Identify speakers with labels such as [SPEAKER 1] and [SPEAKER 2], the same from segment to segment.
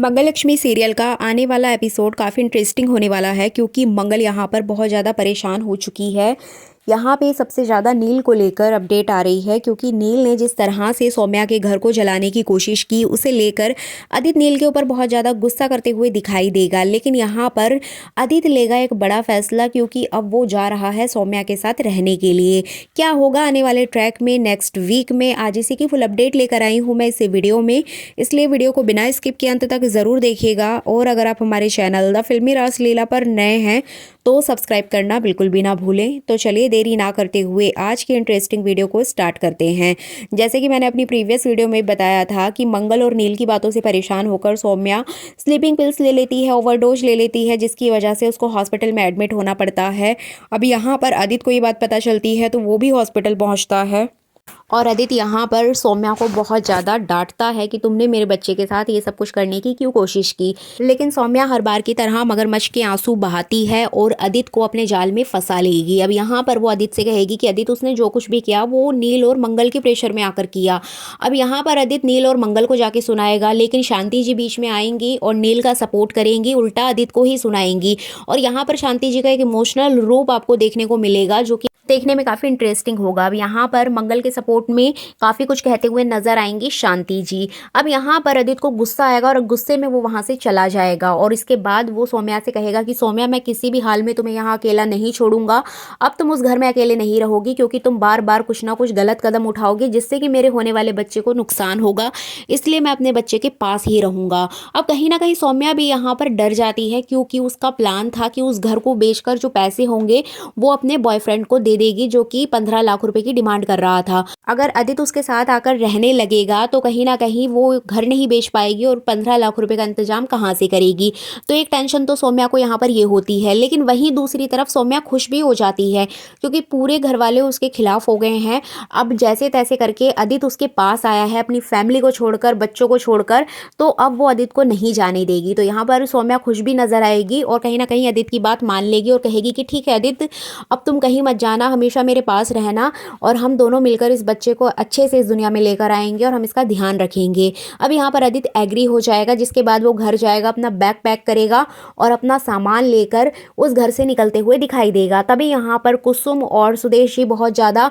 [SPEAKER 1] मंगललक्ष्मी serial का आने वाला एपिसोड काफ़ी इंटरेस्टिंग होने वाला है क्योंकि मंगल यहाँ पर बहुत ज़्यादा परेशान हो चुकी है। यहाँ पे सबसे ज़्यादा नील को लेकर अपडेट आ रही है क्योंकि नील ने जिस तरह से सौम्या के घर को जलाने की कोशिश की उसे लेकर आदित्य नील के ऊपर बहुत ज़्यादा गुस्सा करते हुए दिखाई देगा। लेकिन यहाँ पर आदित्य लेगा एक बड़ा फैसला क्योंकि अब वो जा रहा है सौम्या के साथ रहने के लिए। क्या होगा आने वाले ट्रैक में नेक्स्ट वीक में, आज इसी की फुल अपडेट लेकर आई हूँ मैं इस वीडियो में, इसलिए वीडियो को बिना स्किप किए अंत तक ज़रूर देखिएगा। और अगर आप हमारे चैनल द फिल्मी रासलीला पर नए हैं तो सब्सक्राइब करना बिल्कुल भी ना भूलें। तो चलिए देरी ना करते हुए आज की इंटरेस्टिंग वीडियो को स्टार्ट करते हैं। जैसे कि मैंने अपनी प्रीवियस वीडियो में बताया था कि मंगल और नील की बातों से परेशान होकर सौम्या स्लीपिंग पिल्स ले लेती है, ओवरडोज ले लेती है, जिसकी वजह से उसको हॉस्पिटल में एडमिट होना पड़ता है। अब यहाँ पर आदित्य को ये बात पता चलती है तो वो भी हॉस्पिटल पहुँचता है और आदित्य यहाँ पर सौम्या को बहुत ज़्यादा डांटता है कि तुमने मेरे बच्चे के साथ ये सब कुछ करने की क्यों कोशिश की। लेकिन सौम्या हर बार की तरह मगरमच्छ के आंसू बहाती है और आदित्य को अपने जाल में फंसा लेगी। अब यहाँ पर वो आदित्य से कहेगी कि आदित्य उसने जो कुछ भी किया वो नील और मंगल के प्रेशर में आकर किया। अब यहाँ पर आदित्य नील और मंगल को जाके सुनाएगा, लेकिन शांति जी बीच में आएंगी और नील का सपोर्ट करेंगी, उल्टा आदित्य को ही सुनाएंगी। और यहाँ पर शांति जी का एक इमोशनल रूप आपको देखने को मिलेगा जो कि देखने में काफ़ी इंटरेस्टिंग होगा। अब यहाँ पर मंगल के सपोर्ट में काफ़ी कुछ कहते हुए नजर आएंगी शांति जी। अब यहाँ पर आदित्य को गुस्सा आएगा और गुस्से में वो वहाँ से चला जाएगा और इसके बाद वो सौम्या से कहेगा कि सौम्या, मैं किसी भी हाल में तुम्हें यहाँ अकेला नहीं छोड़ूंगा। अब तुम उस घर में अकेले नहीं रहोगी क्योंकि तुम बार बार कुछ ना कुछ गलत कदम उठाओगे जिससे कि मेरे होने वाले बच्चे को नुकसान होगा, इसलिए मैं अपने बच्चे के पास ही रहूंगा। अब कहीं ना कहीं सौम्या भी यहाँ पर डर जाती है क्योंकि उसका प्लान था कि उस घर को बेचकर जो पैसे होंगे वो अपने बॉयफ्रेंड को दे देगी जो कि 15 लाख रुपए की डिमांड कर रहा था। अगर आदित्य उसके साथ आकर रहने लगेगा तो कहीं ना कहीं वो घर नहीं बेच पाएगी और 15 लाख रुपए का इंतजाम कहाँ से करेगी। तो एक टेंशन तो सौम्या को यहाँ पर ये होती है। लेकिन वहीं दूसरी तरफ सौम्या खुश भी हो जाती है क्योंकि पूरे घर वाले उसके खिलाफ हो गए हैं। अब जैसे तैसे करके आदित्य उसके पास आया है अपनी फैमिली को छोड़कर, बच्चों को छोड़कर, तो अब वो आदित्य को नहीं जाने देगी। तो यहाँ पर सौम्या खुश भी नजर आएगी और कहीं ना कहीं आदित्य की बात मान लेगी और कहेगी कि ठीक है आदित्य, अब तुम कहीं मत जाना, हमेशा मेरे पास रहना और हम दोनों मिलकर इस बच्चे को अच्छे से इस दुनिया में लेकर आएंगे और हम इसका ध्यान रखेंगे। अब यहाँ पर आदित्य एग्री हो जाएगा, जिसके बाद वो घर जाएगा, अपना बैग पैक करेगा और अपना सामान लेकर उस घर से निकलते हुए दिखाई देगा। तभी यहाँ पर कुसुम और सुदेश जी बहुत ज़्यादा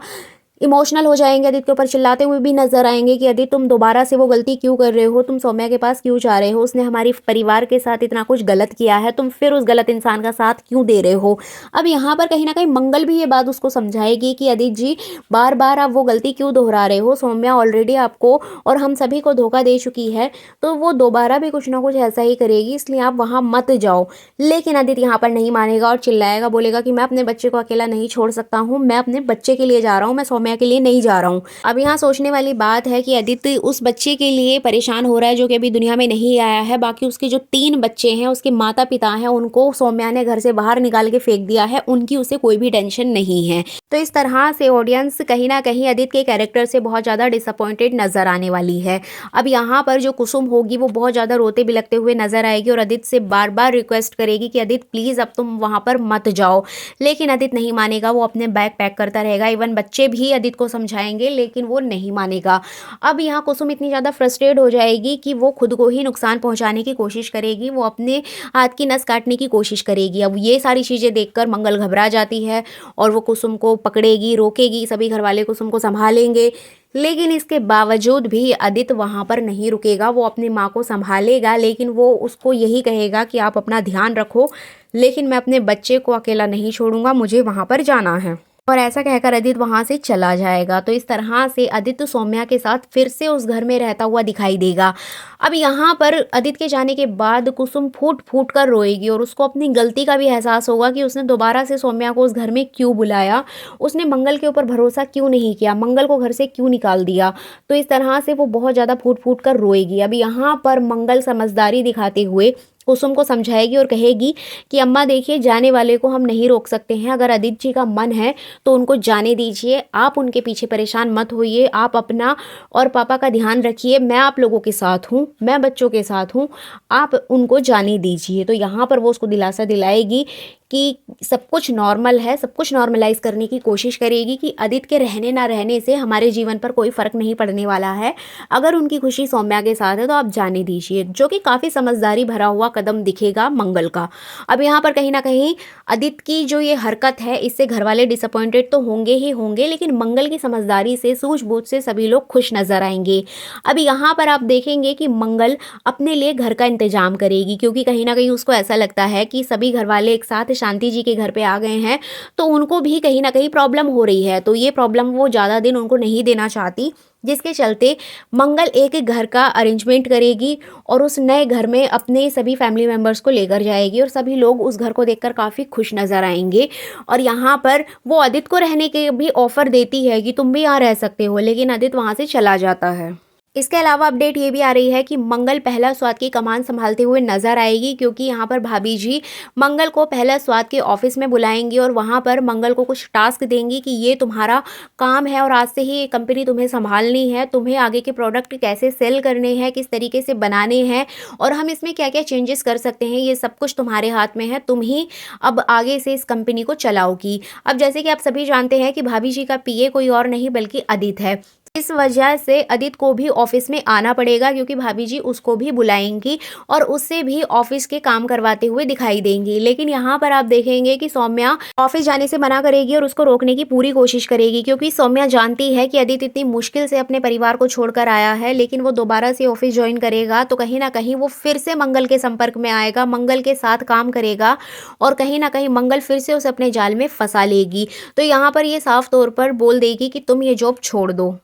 [SPEAKER 1] इमोशनल हो जाएंगे, आदित्य के ऊपर चिल्लाते हुए भी नजर आएंगे कि आदित्य, तुम दोबारा से वो गलती क्यों कर रहे हो, तुम सौम्या के पास क्यों जा रहे हो, उसने हमारी परिवार के साथ इतना कुछ गलत किया है, तुम फिर उस गलत इंसान का साथ क्यों दे रहे हो। अब यहाँ पर कहीं ना कहीं मंगल भी ये बात उसको समझाएगी कि आदित्य जी, बार बार आप वो गलती क्यों दोहरा रहे हो, सौम्या ऑलरेडी आपको और हम सभी को धोखा दे चुकी है, तो वो दोबारा भी कुछ ना कुछ ऐसा ही करेगी, इसलिए आप वहाँ मत जाओ। लेकिन आदित्य यहाँ पर नहीं मानेगा और चिल्लाएगा, बोलेगा कि मैं अपने बच्चे को अकेला नहीं छोड़ सकता हूँ, मैं अपने बच्चे के लिए जा रहा हूँ, मैं सौम्या के लिए नहीं जा रहा हूँ। अब यहाँ सोचने वाली बात है कि आदित्य उस बच्चे के लिए परेशान हो रहा है जो कि अभी दुनिया में नहीं आया है। बाकी उसके जो 3 बच्चे हैं, उसके माता पिता हैं, उनको सौम्या ने घर से बाहर निकाल के फेंक दिया है, उनकी उसे कोई भी टेंशन नहीं है। तो इस तरह से ऑडियंस कहीं ना कहीं आदित्य के कैरेक्टर से बहुत ज़्यादा डिसअपॉइंटेड नजर आने वाली है। अब यहाँ पर जो कुसुम होगी वो बहुत ज़्यादा रोते बिलखते हुए नजर आएगी और आदित्य से बार बार रिक्वेस्ट करेगी कि आदित्य प्लीज़ अब तुम वहाँ पर मत जाओ। लेकिन आदित्य नहीं मानेगा, वो अपने बैग पैक करता रहेगा। इवन बच्चे भी आदित्य को समझाएंगे लेकिन वो नहीं मानेगा। अब यहाँ कुसुम इतनी ज़्यादा फ्रस्ट्रेट हो जाएगी कि वो खुद को ही नुकसान पहुंचाने की कोशिश करेगी, वो अपने हाथ की नस काटने की कोशिश करेगी। अब ये सारी चीज़ें देखकर मंगल घबरा जाती है और वो कुसुम को पकड़ेगी, रोकेगी, सभी घर वाले कुसुम को संभालेंगे। लेकिन इसके बावजूद भी आदित्य वहाँ पर नहीं रुकेगा, वो अपनी माँ को संभालेगा, लेकिन वो उसको यही कहेगा कि आप अपना ध्यान रखो, लेकिन मैं अपने बच्चे को अकेला नहीं छोड़ूंगा, मुझे वहाँ पर जाना है। और ऐसा कहकर आदित्य वहां से चला जाएगा। तो इस तरह से आदित्य सौम्या के साथ फिर से उस घर में रहता हुआ दिखाई देगा। अब यहाँ पर आदित्य के जाने के बाद कुसुम फूट फूट कर रोएगी और उसको अपनी गलती का भी एहसास होगा कि उसने दोबारा से सौम्या को उस घर में क्यों बुलाया, उसने मंगल के ऊपर भरोसा क्यों नहीं किया, मंगल को घर से क्यों निकाल दिया। तो इस तरह से वो बहुत ज़्यादा फूट फूट कर रोएगी। अब यहाँ पर मंगल समझदारी दिखाते हुए कुसुम को समझाएगी और कहेगी कि अम्मा देखिए, जाने वाले को हम नहीं रोक सकते हैं। अगर अदिति जी का मन है तो उनको जाने दीजिए, आप उनके पीछे परेशान मत होइए, आप अपना और पापा का ध्यान रखिए, मैं आप लोगों के साथ हूँ, मैं बच्चों के साथ हूँ, आप उनको जाने दीजिए। तो यहाँ पर वो उसको दिलासा दिलाएगी कि सब कुछ नॉर्मल है, सब कुछ नॉर्मलाइज करने की कोशिश करेगी कि अदिति के रहने ना रहने से हमारे जीवन पर कोई फ़र्क नहीं पड़ने वाला है। अगर उनकी खुशी सौम्या के साथ है तो आप जाने दीजिए, जो कि काफ़ी समझदारी भरा हुआ कदम दिखेगा मंगल का। अब यहाँ पर कहीं ना कहीं अदिति की जो ये हरकत है, इससे घर वाले डिसअपॉइंटेड तो होंगे ही होंगे, लेकिन मंगल की समझदारी से, सूझबूझ से सभी लोग खुश नजर आएंगे। अब यहाँ पर आप देखेंगे कि मंगल अपने लिए घर का इंतजाम करेगी, क्योंकि कहीं ना कहीं उसको ऐसा लगता है कि सभी घर वाले एक साथ शांति जी के घर पे आ गए हैं, तो उनको भी कहीं ना कहीं प्रॉब्लम हो रही है, तो ये प्रॉब्लम वो ज़्यादा दिन उनको नहीं देना चाहती, जिसके चलते मंगल एक घर का अरेंजमेंट करेगी और उस नए घर में अपने सभी फैमिली मेम्बर्स को लेकर जाएगी और सभी लोग उस घर को देखकर काफ़ी खुश नज़र आएंगे। और यहाँ पर वो अदिति को रहने के भी ऑफ़र देती है कि तुम भी यहाँ रह सकते हो, लेकिन अदिति वहाँ से चला जाता है। इसके अलावा अपडेट ये भी आ रही है कि मंगल पहला स्वाद की कमान संभालते हुए नजर आएगी, क्योंकि यहाँ पर भाभी जी मंगल को पहला स्वाद के ऑफिस में बुलाएंगी और वहाँ पर मंगल को कुछ टास्क देंगी कि ये तुम्हारा काम है और आज से ही ये कंपनी तुम्हें संभालनी है, तुम्हें आगे के प्रोडक्ट कैसे सेल करने हैं, किस तरीके से बनाने हैं और हम इसमें क्या क्या चेंजेस कर सकते हैं, ये सब कुछ तुम्हारे हाथ में है, तुम ही अब आगे से इस कंपनी को चलाओगी। अब जैसे कि आप सभी जानते हैं कि भाभी जी का पीए कोई और नहीं बल्कि अदिति है। इस वजह से अदिति को भी ऑफिस में आना पड़ेगा, क्योंकि भाभी जी उसको भी बुलाएंगी और उससे भी ऑफिस के काम करवाते हुए दिखाई देंगी। लेकिन यहाँ पर आप देखेंगे कि सौम्या ऑफिस जाने से मना करेगी और उसको रोकने की पूरी कोशिश करेगी, क्योंकि सौम्या जानती है कि अदिति इतनी मुश्किल से अपने परिवार को छोड़कर आया है, लेकिन वो दोबारा से ऑफिस ज्वाइन करेगा तो कहीं ना कहीं वो फिर से मंगल के संपर्क में आएगा, मंगल के साथ काम करेगा और कहीं ना कहीं मंगल फिर से उसे अपने जाल में फंसा लेगी। तो यहाँ पर ये साफ तौर पर बोल देगी कि तुम ये जॉब छोड़ दो।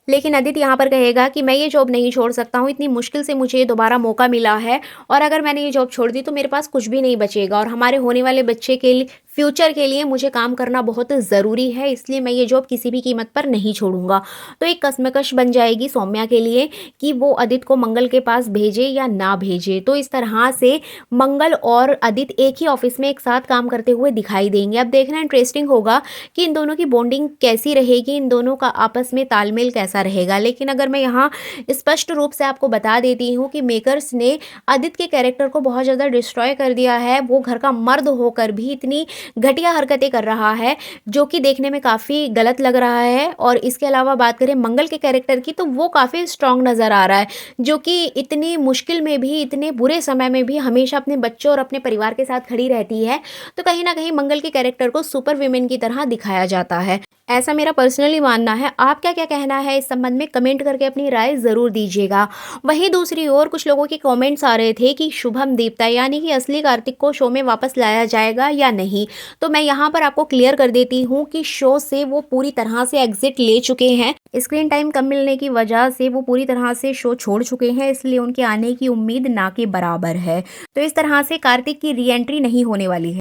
[SPEAKER 1] लेकिन अदिति यहाँ पर कहेगा कि मैं ये जॉब नहीं छोड़ सकता हूँ, इतनी मुश्किल से मुझे दोबारा मौका मिला है और अगर मैंने ये जॉब छोड़ दी तो मेरे पास कुछ भी नहीं बचेगा और हमारे होने वाले बच्चे के लिए, फ्यूचर के लिए मुझे काम करना बहुत ज़रूरी है, इसलिए मैं ये जॉब किसी भी कीमत पर नहीं छोड़ूंगा। तो एक कश्मकश बन जाएगी सौम्या के लिए कि वो अदिति को मंगल के पास भेजे या ना भेजे। तो इस तरह से मंगल और अदिति एक ही ऑफिस में एक साथ काम करते हुए दिखाई देंगे। अब देखना इंटरेस्टिंग होगा कि इन दोनों की बॉन्डिंग कैसी रहेगी, इन दोनों का आपस में तालमेल कैसा रहेगा। लेकिन अगर मैं यहाँ स्पष्ट रूप से आपको बता देती हूँ कि मेकर्स ने अदिति के कैरेक्टर को बहुत ज़्यादा डिस्ट्रॉय कर दिया है, वो घर का मर्द होकर भी इतनी घटिया हरकतें कर रहा है जो कि देखने में काफ़ी गलत लग रहा है। और इसके अलावा बात करें मंगल के कैरेक्टर की तो वो काफ़ी स्ट्रांग नज़र आ रहा है, जो कि इतनी मुश्किल में भी, इतने बुरे समय में भी हमेशा अपने बच्चों और अपने परिवार के साथ खड़ी रहती है। तो कहीं ना कहीं मंगल के कैरेक्टर को सुपर विमेन की तरह दिखाया जाता है, ऐसा मेरा पर्सनली मानना है। आप क्या क्या कहना है इस संबंध में कमेंट करके अपनी राय ज़रूर दीजिएगा। वहीं दूसरी ओर कुछ लोगों के कमेंट्स आ रहे थे कि शुभम दीप्ता यानी कि असली कार्तिक को शो में वापस लाया जाएगा या नहीं। तो मैं यहाँ पर आपको क्लियर कर देती हूँ कि शो से वो पूरी तरह से एग्जिट ले चुके हैं। स्क्रीन टाइम कम मिलने की वजह से वो पूरी तरह से शो छोड़ चुके हैं, इसलिए उनके आने की उम्मीद ना के बराबर है। तो इस तरह से कार्तिक की री एंट्री नहीं होने वाली है।